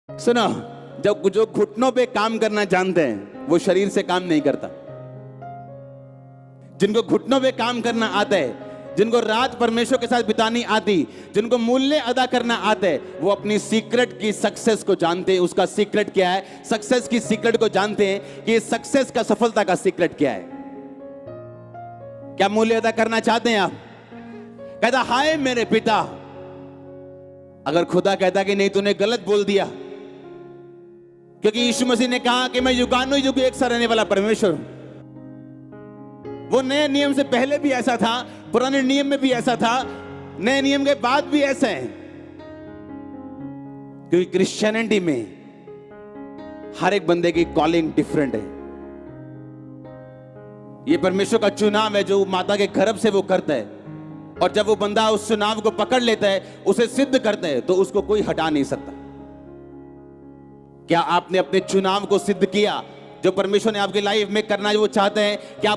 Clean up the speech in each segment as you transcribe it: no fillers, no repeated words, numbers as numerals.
सुनो, जब जो घुटनों पे काम करना जानते हैं वो शरीर से काम नहीं करता। जिनको घुटनों पे काम करना आता है, जिनको रात परमेश्वर के साथ बितानी आती, जिनको मूल्य अदा करना आता है, वो अपनी सीक्रेट की सक्सेस को जानते हैं। उसका सीक्रेट क्या है? सक्सेस की सीक्रेट को जानते हैं कि सक्सेस का, सफलता का सीक्रेट क्या है। क्या मूल्य अदा करना चाहते हैं आप? कहता हाय मेरे पिता। अगर खुदा कहता कि नहीं, तूने गलत बोल दिया, क्योंकि यीशु मसीह ने कहा कि मैं युगानुयुग एक सा रहने वाला परमेश्वर हूं। वो नए नियम से पहले भी ऐसा था, पुराने नियम में भी ऐसा था, नए नियम के बाद भी ऐसा है। क्योंकि क्रिश्चियनिटी में हर एक बंदे की कॉलिंग डिफरेंट है। ये परमेश्वर का चुनाव है जो माता के गर्भ से वो करता है, और जब वो बंदा उस चुनाव को पकड़ लेता है, उसे सिद्ध करता है, तो उसको कोई हटा नहीं सकता। क्या आपने अपने चुनाव को सिद्ध किया? जो परमेश्वर ने आपकी लाइफ में करना जो वो चाहते हैं, क्या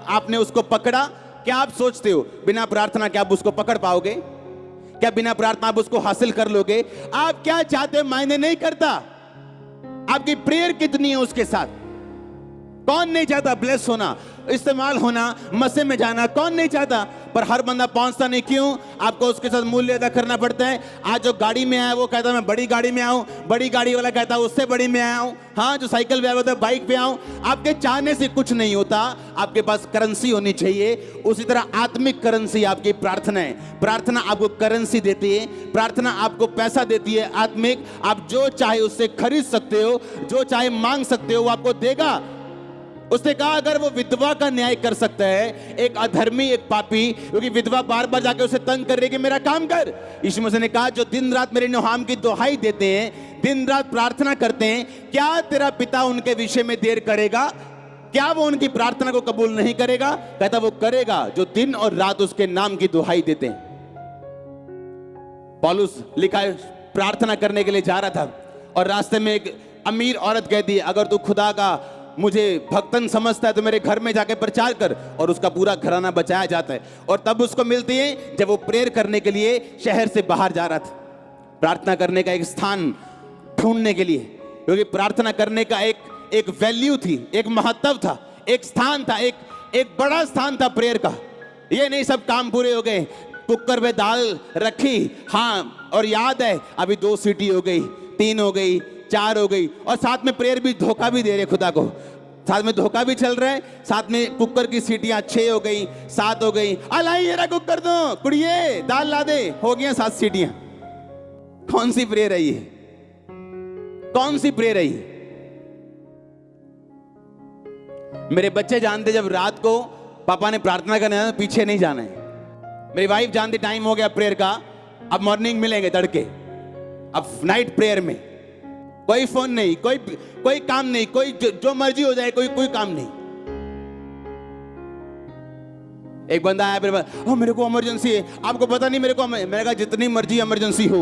आपने उसको पकड़ा? क्या आप सोचते हो बिना प्रार्थना क्या आप उसको पकड़ पाओगे? क्या बिना प्रार्थना आप उसको हासिल कर लोगे? आप क्या चाहते हो मायने नहीं करता। आपकी प्रेयर कितनी है उसके साथ। कौन नहीं चाहता ब्लेस होना, इस्तेमाल होना, मसीह में जाना? कौन नहीं चाहता? पर हर बंदा पहुंचता नहीं। क्यों? आपको उसके साथ मूल्य अदा करना पड़ता है। आज जो गाड़ी में आया वो कहता मैं बड़ी गाड़ी में आऊं, बड़ी गाड़ी वाला कहता उससे बड़ी में आया हूं। हाँ, जो साइकिल पे आया होता बाइक पे आऊं। आपके चाहने से कुछ नहीं होता, आपके पास करेंसी होनी चाहिए। उसी तरह आत्मिक करेंसी आपकी प्रार्थना है। प्रार्थना आपको करेंसी देती है, प्रार्थना आपको पैसा देती है आत्मिक। आप जो चाहे उससे खरीद सकते हो, जो चाहे मांग सकते हो, वो आपको देगा। उसने कहा अगर वो विधवा का न्याय कर सकता है, एक अधर्मी, एक पापी, क्योंकि विधवा बार बार जाके उसे तंग कर रही कि मेरा काम कर। यीशु मसीह ने कहा जो दिन रात मेरे नाम की दुहाई देते हैं, दिन रात प्रार्थना करते हैं, क्या तेरा पिता उनके विषय में देर करेगा? क्या वो उनकी प्रार्थना को कबूल नहीं करेगा? कहता वो करेगा जो दिन और रात उसके नाम की दुहाई देते हैं। पौलुस लिखा है, प्रार्थना करने के लिए जा रहा था और रास्ते में एक अमीर औरत कहती है अगर तू खुदा का मुझे भक्तन समझता है तो मेरे घर में जाके प्रचार कर, और उसका पूरा घराना बचाया जाता है। और तब उसको मिलती है जब वो प्रेयर करने के लिए शहर से बाहर जा रहा था, प्रार्थना करने का एक स्थान ढूंढने के लिए। क्योंकि प्रार्थना करने का एक वैल्यू थी, एक महत्व था, एक स्थान था, एक बड़ा स्थान था प्रेयर का। ये नहीं सब काम पूरे हो गए, कुकर में दाल रखी, हाँ, और याद है अभी 2 सीटी हो गई, 3 हो गई, 4 हो गई, और साथ में प्रेयर भी धोखा भी दे रहे खुदा को। साथ में धोखा भी चल रहा है, साथ में कुकर की सीटियां 6 हो गई, 7 हो गई। अलाई येरा कुकर दो कुड़िए, दाल ला दे, हो गया 7 सीटियां। कौन सी प्रेयर है ये? कौन सी प्रेयर है ये? मेरे बच्चे जानते जब रात को पापा ने प्रार्थना करना है पीछे नहीं जाना है। मेरी वाइफ जानती टाइम हो गया प्रेयर का, अब मॉर्निंग मिलेंगे तड़के, अब नाइट प्रेयर में कोई फोन नहीं, कोई काम नहीं, कोई जो मर्जी हो जाए, कोई काम नहीं। एक बंदा आया मेरे पास, मेरे को इमरजेंसी है। आपको पता नहीं मेरे को? मैंने कहा जितनी मर्जी इमरजेंसी हो,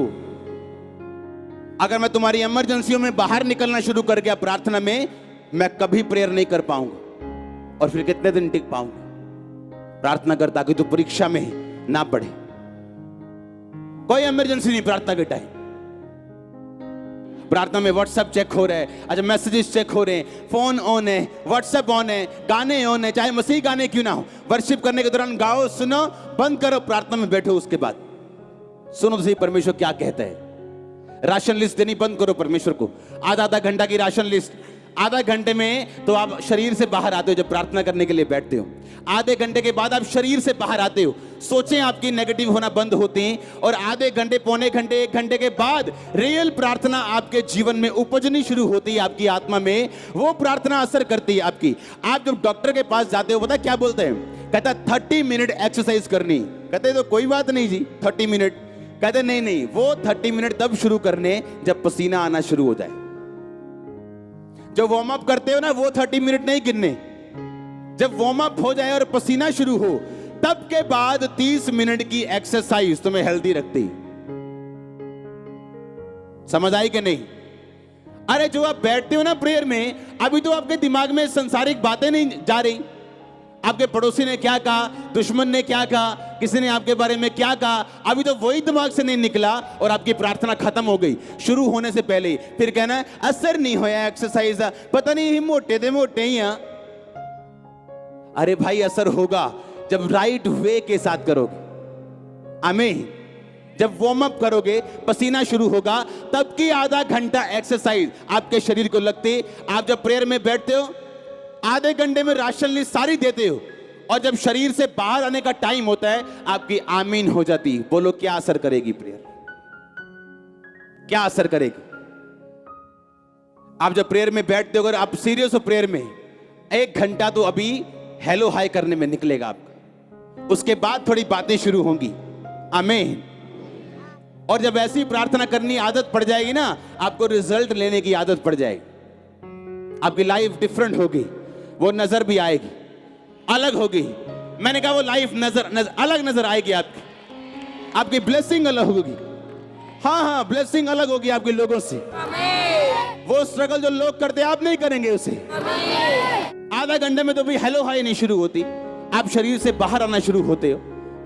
अगर मैं तुम्हारी इमरजेंसियों में बाहर निकलना शुरू कर गया प्रार्थना में, मैं कभी प्रेयर नहीं कर पाऊंगा। और फिर कितने दिन टिक पाऊंगा? प्रार्थना करता कि तू परीक्षा में ना पढ़े। कोई इमरजेंसी नहीं प्रार्थना के टाइम। प्रार्थना में व्हाट्सएप चेक हो रहा है, अच्छा मैसेजेस चेक हो रहे हैं, फोन ऑन है, व्हाट्सएप ऑन है, गाने ऑन है, चाहे मसीह गाने क्यों ना हो। वर्शिप करने के दौरान गाओ, सुनो, बंद करो, प्रार्थना में बैठो, उसके बाद सुनो तो सही परमेश्वर क्या कहता है। राशन लिस्ट देनी बंद करो परमेश्वर को। आधा घंटा की राशन लिस्ट, आधा घंटे में तो आप शरीर से बाहर आते हो जब प्रार्थना करने के लिए बैठते हो। आधे घंटे के बाद आप शरीर से बाहर आते हो, सोचें आपकी नेगेटिव होना बंद होती हैं। और आधे घंटे, पौने घंटे, 1 घंटे के बाद रियल प्रार्थना आपके जीवन में उपजनी शुरू होती है, आपकी आत्मा में वो प्रार्थना असर करती है आपकी। आप जब डॉक्टर के पास जाते हो, पता क्या बोलते हैं? कहता 30 मिनट एक्सरसाइज करनी। कहते तो कोई बात नहीं जी, 30 मिनट। कहते नहीं, वो 30 मिनट तब शुरू करने जब पसीना आना शुरू हो जाए। जो वार्म अप करते हो ना, वो 30 मिनट नहीं गिनने। जब वार्म अप हो जाए और पसीना शुरू हो, तब के बाद 30 मिनट की एक्सरसाइज तुम्हें हेल्दी रखती। समझ आई कि नहीं? अरे जो आप बैठते हो ना प्रेयर में, अभी तो आपके दिमाग में संसारिक बातें नहीं जा रही, आपके पड़ोसी ने क्या कहा, दुश्मन ने क्या कहा, किसी ने आपके बारे में क्या कहा, अभी तो वही दिमाग से नहीं निकला और आपकी प्रार्थना खत्म हो गई शुरू होने से पहले ही। फिर कहना है असर नहीं होया एक्सरसाइज, पता नहीं ही मोटे थे मोटे ही हैं। अरे भाई असर होगा जब राइट वे के साथ करोगे। आमीन। जब वार्म अप करोगे, पसीना शुरू होगा, तब की आधा घंटा एक्सरसाइज आपके शरीर को लगती। आप जब प्रेयर में बैठते हो, आधे घंटे में राशन लिस्ट सारी देते हो, और जब शरीर से बाहर आने का टाइम होता है, आपकी आमीन हो जाती। बोलो क्या असर करेगी प्रेयर, क्या असर करेगी? आप जब प्रेयर में बैठते हो, अगर आप सीरियस हो प्रेयर में, 1 घंटा तो अभी हेलो हाय करने में निकलेगा आपका, उसके बाद थोड़ी बातें शुरू होंगी। आमीन। और जब ऐसी प्रार्थना करनी आदत पड़ जाएगी ना, आपको रिजल्ट लेने की आदत पड़ जाएगी। आपकी लाइफ डिफरेंट होगी, वो नजर भी आएगी, अलग होगी। मैंने कहा वो लाइफ अलग नजर आएगी आपकी ब्लेसिंग अलग होगी। हाँ, ब्लेसिंग अलग होगी आपके लोगों से। वो स्ट्रगल जो लोग करते आप नहीं करेंगे उसे। आधा घंटे में तो भी हेलो हाय नहीं शुरू होती, आप शरीर से बाहर आना शुरू होते हो,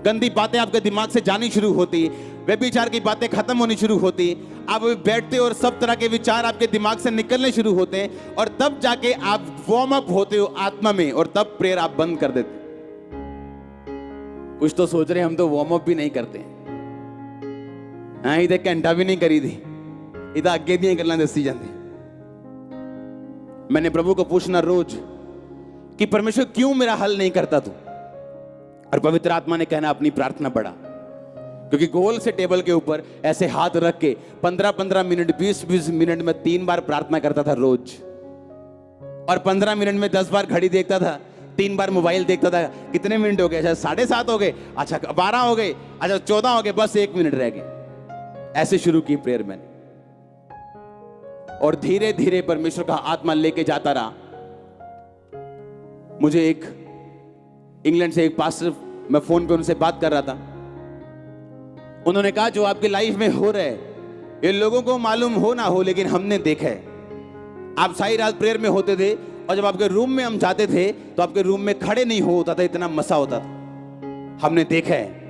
गंदी बातें आपके दिमाग से जानी शुरू होती, व्यभिचार की बातें खत्म होनी शुरू होती, आप बैठते हो और सब तरह के विचार आपके दिमाग से निकलने शुरू होते हैं, और तब जाके आप वार्म अप होते हो आत्मा में, और तब प्रेयर आप बंद कर देते। कुछ तो सोच रहे हम तो वार्म अप भी नहीं करते। हाँ, इधर घंटा भी नहीं करी थी, इधर आगे दी गल्लां दसी जाती। मैंने प्रभु को पूछना रोज कि परमेश्वर क्यों मेरा हल नहीं करता तू, और पवित्र आत्मा ने कहना अपनी प्रार्थना बढ़ा। क्योंकि गोल से टेबल के ऊपर ऐसे हाथ रख के 15-15 मिनट 20-20 मिनट में 3 बार प्रार्थना करता था रोज, और 15 मिनट में 10 बार घड़ी देखता था, 3 बार मोबाइल देखता था। कितने मिनट हो गए? अच्छा 7:30 हो गए, अच्छा 12 हो गए, अच्छा 14 हो गए, बस 1 मिनट रह गए। ऐसे शुरू की प्रेयर मैंने, और धीरे धीरे परमेश्वर का आत्मा लेके जाता रहा। मुझे एक इंग्लैंड से एक पास्टर, मैं फोन पे उनसे बात कर रहा था, उन्होंने कहा जो आपकी लाइफ में हो रहा है ये लोगों को मालूम हो ना हो, लेकिन हमने देखा है। आप सारी रात प्रेयर में होते थे, और जब आपके रूम में हम जाते थे तो आपके रूम में खड़े नहीं होता था, इतना मसा होता था, हमने देखा है।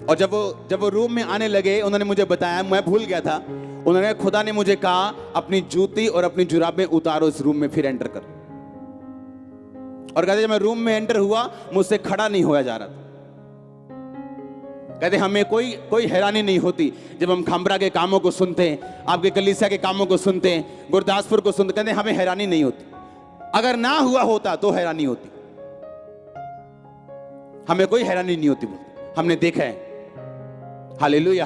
और जब वो रूम में आने लगे, उन्होंने मुझे बताया, मैं भूल गया था, उन्होंने खुदा ने मुझे कहा अपनी जूती और अपनी जुराबें उतारो इस रूम में, फिर एंटर कर। और कहते जब मैं रूम में एंटर हुआ, मुझसे खड़ा नहीं होया जा रहा था। कहते हमें कोई हैरानी नहीं होती जब हम खंबरा के कामों को सुनते हैं, आपके कलीसिया के कामों को सुनते हैं, गुरदासपुर को सुनते, कहते हमें हैरानी नहीं होती। अगर ना हुआ होता तो हैरानी होती, हमें कोई हैरानी नहीं होती, हमने देखा है। हालेलुया।